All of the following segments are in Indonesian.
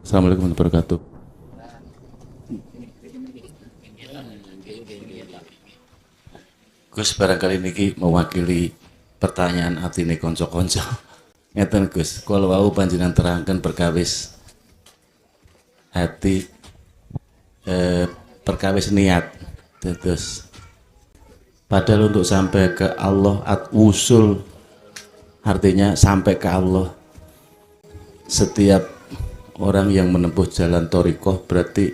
Assalamualaikum warahmatullahi wabarakatuh. Gus barangkali niki mewakili pertanyaan atine konco-konco. Ngeten Gus, kula wau panjenengan terangkan perkawis hati perkawis niat. Terus padahal untuk sampai ke Allah usul artinya sampai ke Allah. Setiap orang yang menempuh jalan thoriqoh berarti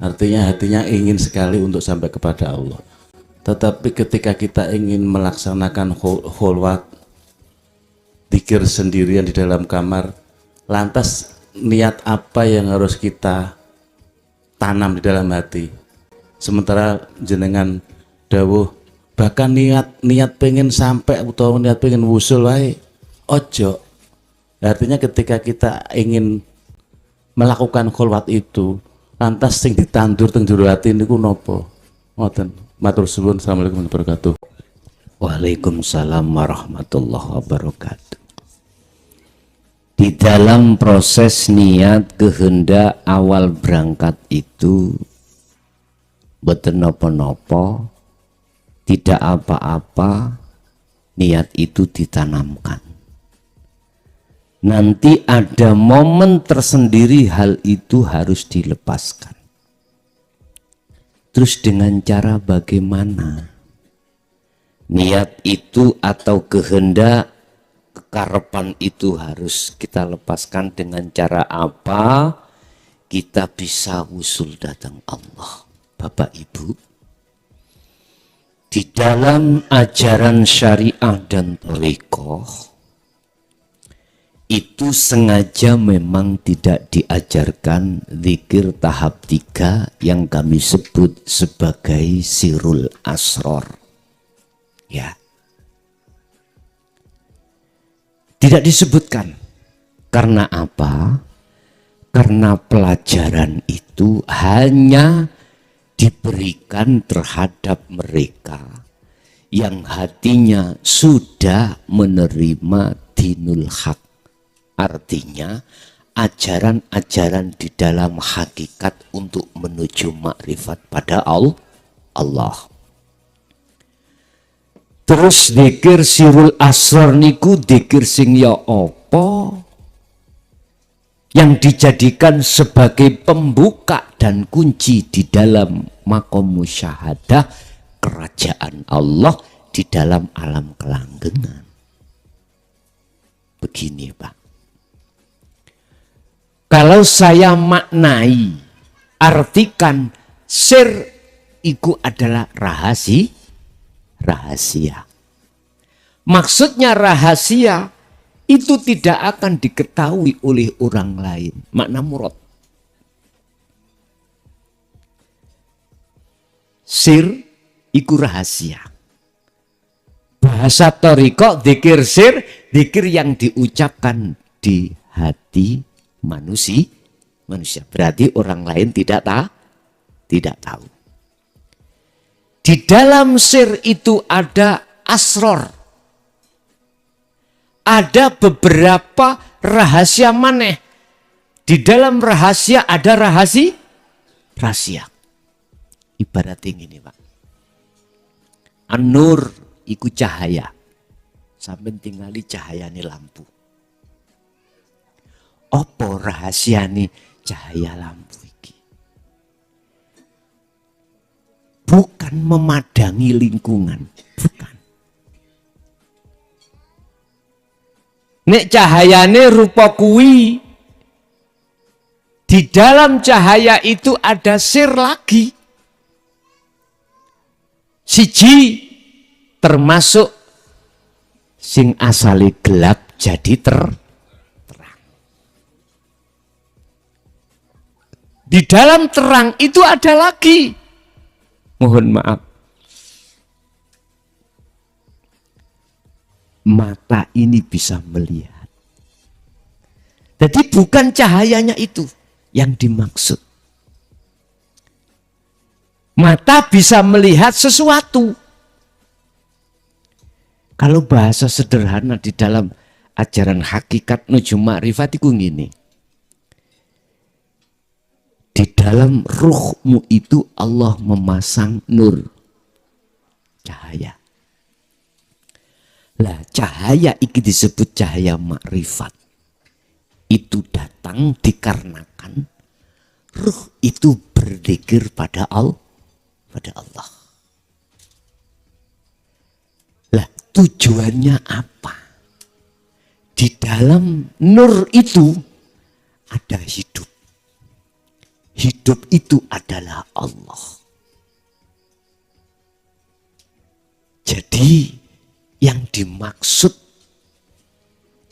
artinya hatinya ingin sekali untuk sampai kepada Allah. Tetapi ketika kita ingin melaksanakan kholwat, zikir sendirian di dalam kamar, lantas niat apa yang harus kita tanam di dalam hati? Sementara jenengan dawuh bahkan niat pengen sampai atau niat pengen wusul wae ojo. Artinya ketika kita ingin melakukan kholwat itu, lantas sing ditandur teng jero ati niku napa? Ngoten. Matur suwun. Assalamualaikum warahmatullahi wabarakatuh. Waalaikumsalam warahmatullahi wabarakatuh. Di dalam proses niat kehendak awal berangkat itu boten napa-napa, tidak apa-apa, niat itu ditanamkan. Nanti ada momen tersendiri hal itu harus dilepaskan. Terus dengan cara bagaimana? Niat itu atau kehendak, kekarepan itu harus kita lepaskan dengan cara apa? Kita bisa usul datang Allah. Bapak Ibu, di dalam ajaran syariah dan thariqah itu sengaja memang tidak diajarkan zikir tahap 3 yang kami sebut sebagai sirul asror. Ya. Tidak disebutkan. Karena apa? Karena pelajaran itu hanya diberikan terhadap mereka yang hatinya sudah menerima dinul haq. Artinya ajaran-ajaran di dalam hakikat untuk menuju makrifat pada Allah. Terus dzikir sirul asrar niku dzikir sing ya apa? Yang dijadikan sebagai pembuka dan kunci di dalam maqam musyahadah kerajaan Allah di dalam alam kelanggengan. Begini Pak. Kalau saya maknai, artikan sir itu adalah rahasia. Maksudnya rahasia itu tidak akan diketahui oleh orang lain. Makna murad. Sir itu rahasia. Bahasa thariqah dzikir sir, dzikir yang diucapkan di hati manusia. Berarti orang lain tidak tahu. Di dalam sir itu ada asror. Ada beberapa rahasia maneh. Di dalam rahasia ada rahasia. Ibarat ini Pak. An-nur iku cahaya. Sampai tinggali cahayane lampu. Apa rahasiane cahaya lampu iki? Bukan memadangi lingkungan, bukan. Nek cahayane rupa kuwi, di dalam cahaya itu ada sir lagi. Siji termasuk sing asale gelap jadi terang. Di dalam terang itu ada lagi. Mohon maaf. Mata ini bisa melihat. Jadi bukan cahayanya itu yang dimaksud. Mata bisa melihat sesuatu. Kalau bahasa sederhana di dalam ajaran hakikat nuju makrifat itu gini. dalam ruhmu itu Allah memasang nur, cahaya. Lah cahaya iki disebut cahaya makrifat. Itu datang dikarenakan ruh itu berzikir pada Allah. Lah tujuannya apa? Di dalam nur itu ada hidup. Hidup itu adalah Allah. Jadi yang dimaksud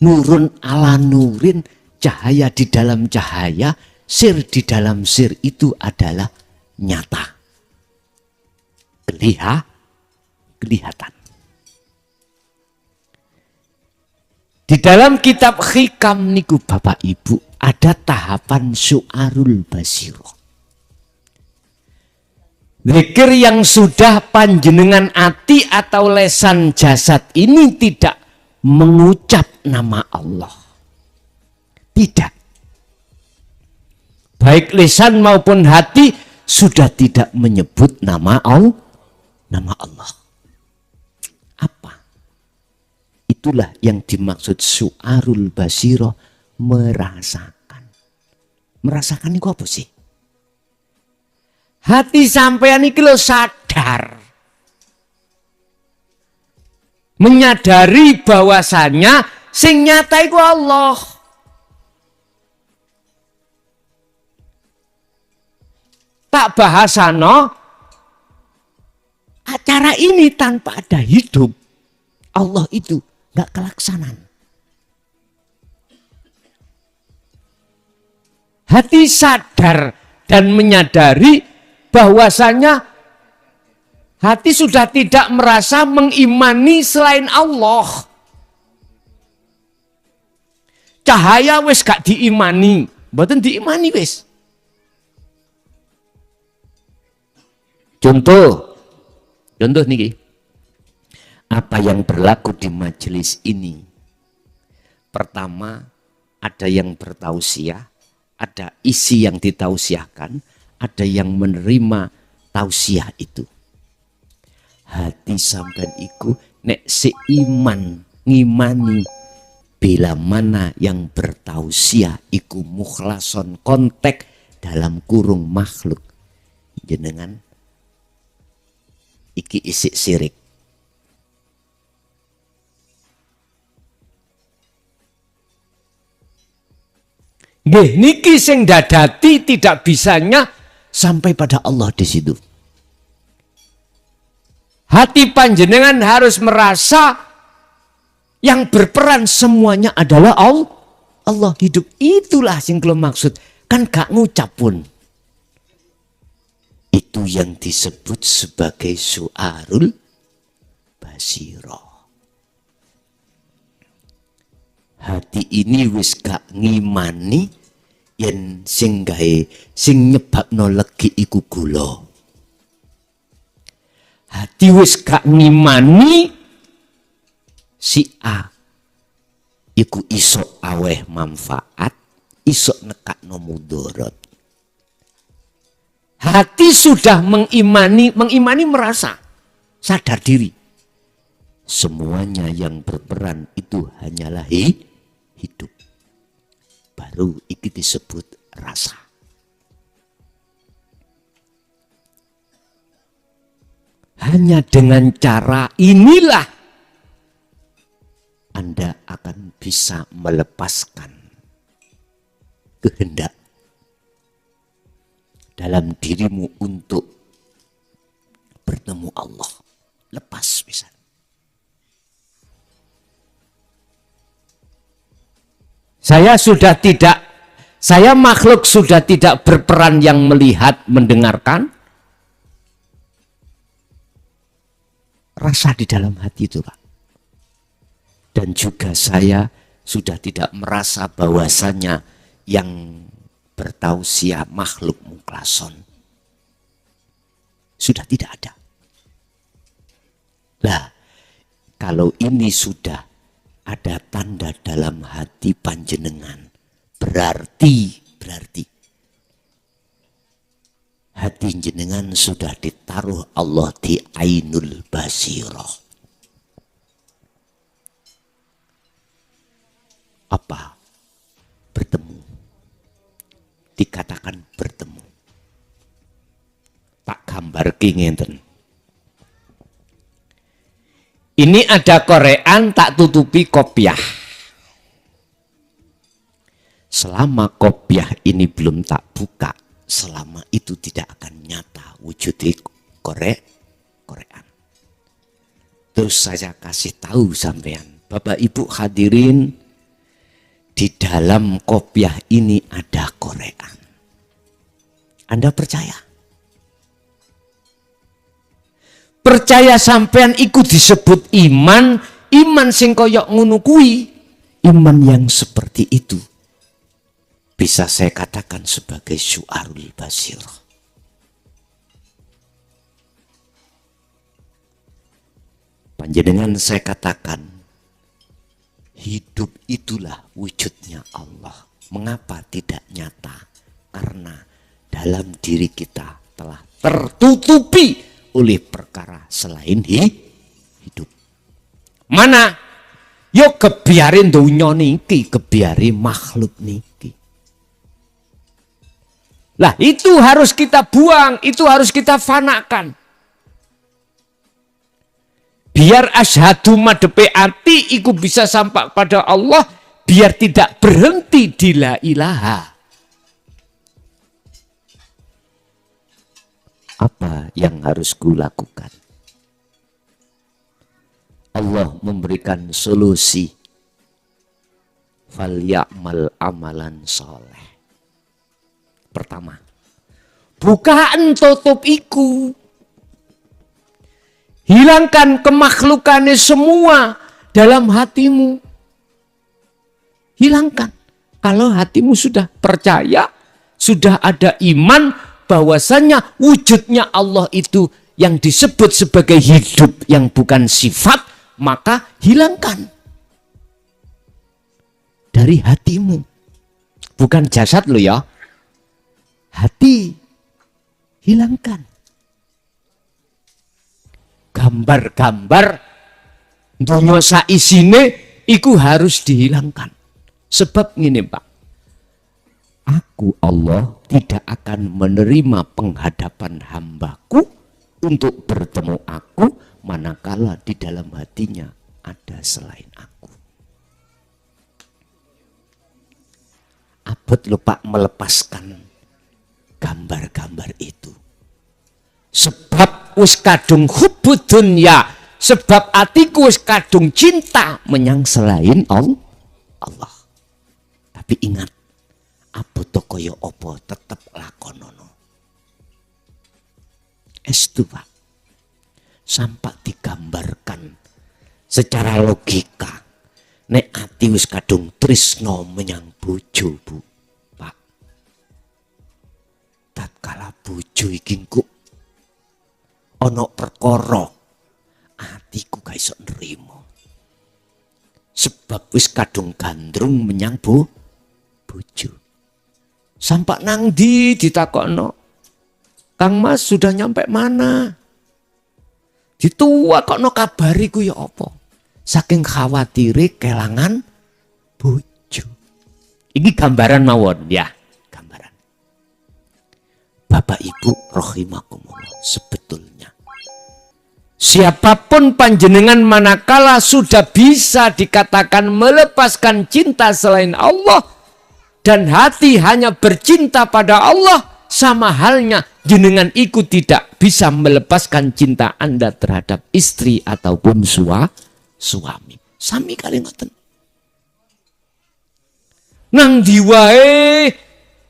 nurun ala nurin, cahaya di dalam cahaya, sir di dalam sir itu adalah nyata. Kelihatan. Di dalam kitab Hikam niku Bapak Ibu ada tahapan syu'arul basiro. Zikir yang sudah panjenengan ati atau lesan jasad ini tidak mengucap nama Allah. Tidak. Baik lisan maupun hati sudah tidak menyebut nama Allah. Apa? Itulah yang dimaksud syu'arul basiro, merasakan. Merasakan itu apa sih? Hati sampean iki lho sadar. Menyadari bahwasanya sing nyata iku Allah. Tak bahasano acara ini tanpa ada hidup, Allah itu nggak kelaksanan. Hati sadar dan menyadari bahwasanya hati sudah tidak merasa mengimani selain Allah. Cahaya wis gak diimani, mboten diimani wis. Contoh niki. Apa yang berlaku di majelis ini? Pertama, ada yang bertausiah, ada isi yang ditausiahkan, ada yang menerima tausiah itu. Hati sampean iku nek seiman ngimani bila mana yang bertausiah iku mukhlason kontek dalam kurung makhluk jenengan iki isik sirik. Nggih niki sing dadati tidak bisanya sampai pada Allah di situ. Hati panjenengan harus merasa yang berperan semuanya adalah Allah hidup. Itulah sing kula maksud. Kan gak ngucap pun. Itu yang disebut sebagai syu'arul basiro. Hati ini wis gak ngimani yen sing gawe sing nyebabno legi iku gula. Hati wis gak ngimani si A iku iso aweh manfaat, iso nekakno mudarat. Hati sudah mengimani merasa sadar diri. Semuanya yang berperan itu hanyalah hidup. Baru itu disebut rasa. Hanya dengan cara inilah Anda akan bisa melepaskan kehendak dalam dirimu untuk bertemu Allah. Lepas bisa. Saya makhluk sudah tidak berperan yang melihat, mendengarkan. Rasa di dalam hati itu, Pak. Dan juga saya sudah tidak merasa bahwasanya yang bertausiah makhluk mukhlason. Sudah tidak ada. Lah, kalau ini sudah ada tanda dalam hati panjenengan, berarti hati jenengan sudah ditaruh Allah di ainul basirah. Apa? Bertemu. Dikatakan bertemu. Tak gambar ngenten. Ini ada korean tak tutupi kopiah. Selama kopiah ini belum tak buka, selama itu tidak akan nyata wujudnya korean. Terus saya kasih tahu sampean, Bapak Ibu hadirin, di dalam kopiah ini ada korean. Anda percaya? Percaya sampean iku disebut iman, iman sing koyok ngono kuwi, iman yang seperti itu bisa saya katakan sebagai syu'arul basirah. Panjenengan saya katakan, hidup itulah wujudnya Allah. Mengapa tidak nyata? Karena dalam diri kita telah tertutupi oleh perkara selain hidup. Mana? Yo kebiarin dunia niki, kebiarin makhluk niki. Lah itu harus kita buang, itu harus kita fanakan. Biar asyhadu madepe ati iku bisa sampai pada Allah, biar tidak berhenti di la ilaha. Apa yang harus kulakukan? Allah memberikan solusi. Falya'mal amalan soleh. Pertama, bukaan tutup iku. Hilangkan kemakhlukannya semua dalam hatimu. Hilangkan. Kalau hatimu sudah percaya, sudah ada iman, bahwasanya wujudnya Allah itu yang disebut sebagai hidup yang bukan sifat, maka hilangkan dari hatimu. Bukan jasad lo ya. Hati hilangkan. Gambar-gambar dunia saisine iku harus dihilangkan. Sebab ngene Pak, aku Allah tidak akan menerima penghadapan hambaku untuk bertemu aku manakala di dalam hatinya ada selain aku. Abot lupa melepaskan gambar-gambar itu. Sebab wis kadung hubbud dunya, sebab atiku wis kadung cinta menyang selain Allah. Tapi ingat, apa to kaya apa tetep lakonono. Estu Pak. Sampai digambarkan secara logika. Nek ati wis kadung tresno menyang bojo, Bu. Pak. Tatkala bojo iki engko ana perkara atiku gak iso nrimo. Sebab wis kadung gandrung menyang bojo. Sampai nang di ditakokno, Kang Mas sudah nyampe mana? Ditakokno kabariku ya apa? Saking khawatire kelangan bojo. Ini gambaran mawon ya, gambaran. Bapak Ibu rahimakumullah, sebetulnya siapapun panjenengan manakala sudah bisa dikatakan melepaskan cinta selain Allah dan hati hanya bercinta pada Allah, sama halnya jenengan ikut tidak bisa melepaskan cinta Anda terhadap istri ataupun suami. Sami kali ngoten. Nang diwae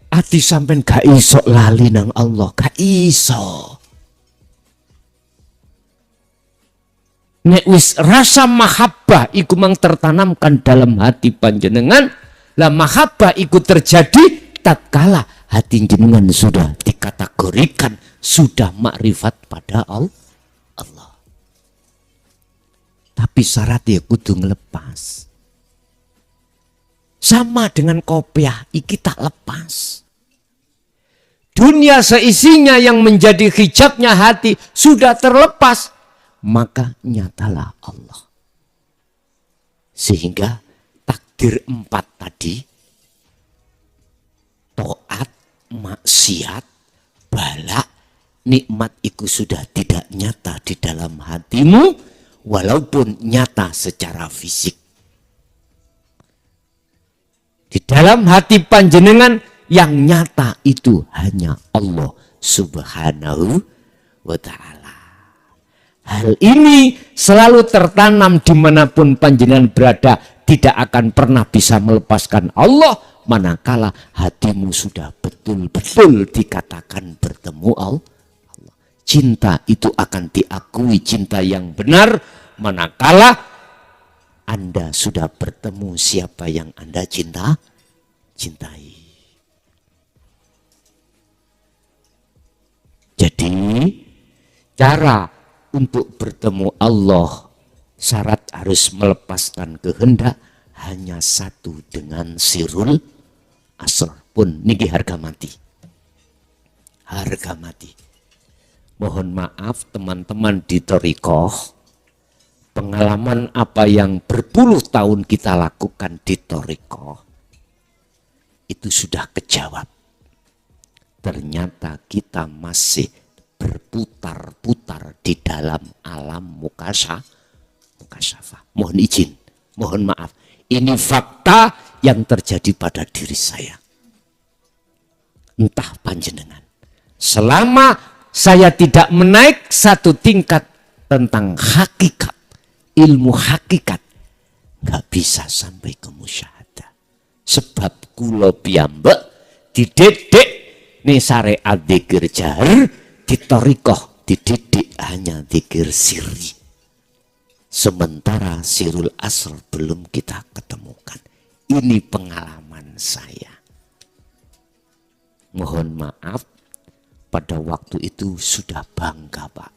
ati sampean gak iso lali nang Allah, gak iso. Nek wis rasa mahabbah iku mang tertanamkan dalam hati panjenengan, lah mahabbah iku terjadi tatkala hati jenengan sudah dikategorikan sudah makrifat pada Allah. Tapi syaratnya kudu ngelepas. Sama dengan kopiah iki tak lepas. dunia seisinya yang menjadi hijabnya hati sudah terlepas, maka nyatalah Allah. Sehingga takdir 4 tadi, taat, maksiat, bala, nikmat itu sudah tidak nyata di dalam hatimu, walaupun nyata secara fisik. Di dalam hati panjenengan yang nyata itu hanya Allah Subhanahu wa ta'ala. Hal ini selalu tertanam dimanapun panjenengan berada, tidak akan pernah bisa melepaskan Allah manakala hatimu sudah betul-betul dikatakan bertemu Allah. Cinta itu akan diakui cinta yang benar manakala Anda sudah bertemu siapa yang Anda cintai. Jadi cara untuk bertemu Allah, syarat harus melepaskan kehendak hanya satu dengan sirul asr. Pun niki harga mati. Harga mati. Mohon maaf teman-teman di thariqah, pengalaman apa yang berpuluh tahun kita lakukan di thariqah itu sudah kejawab. Ternyata kita masih berputar-putar di dalam alam mukasyafah. Mohon izin, mohon maaf. Ini fakta yang terjadi pada diri saya. Entah panjenengan. Selama saya tidak menaik satu tingkat tentang hakikat, ilmu hakikat, nggak bisa sampai ke musyahadah. Sebab kula piyambak dididik nih syariat dzikir jahar, di thariqah dididik hanya dzikir sirri. Sementara sirul asr belum kita ketemukan. Ini pengalaman saya. Mohon maaf, pada waktu itu sudah bangga Pak.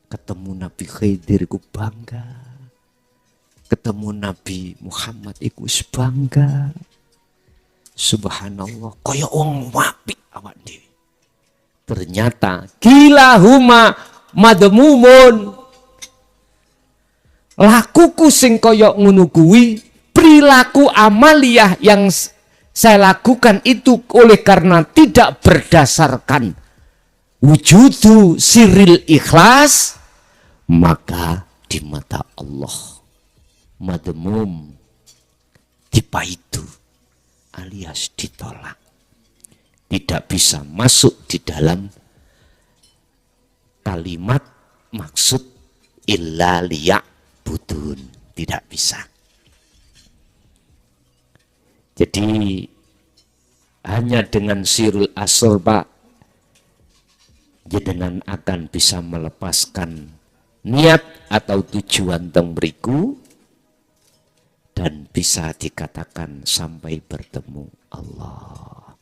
Ketemu Nabi Khidir ku bangga. Ketemu Nabi Muhammad iku bangga. Subhanallah, kaya wong apik awak dhewe. Ternyata kilahuma madmumun. Lakuku sing kaya ngono kuwi, perilaku amaliyah yang saya lakukan itu oleh karena tidak berdasarkan wujudu siril ikhlas, maka di mata Allah madmum, dipaitu alias ditolak, tidak bisa masuk di dalam kalimat maksud illa liya'budun, tidak bisa. Jadi hanya dengan sirul asr Pak, jenengan akan bisa melepaskan niat atau tujuan teng mriku dan bisa dikatakan sampai bertemu Allah.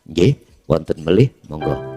Nggih, wonten melih monggo.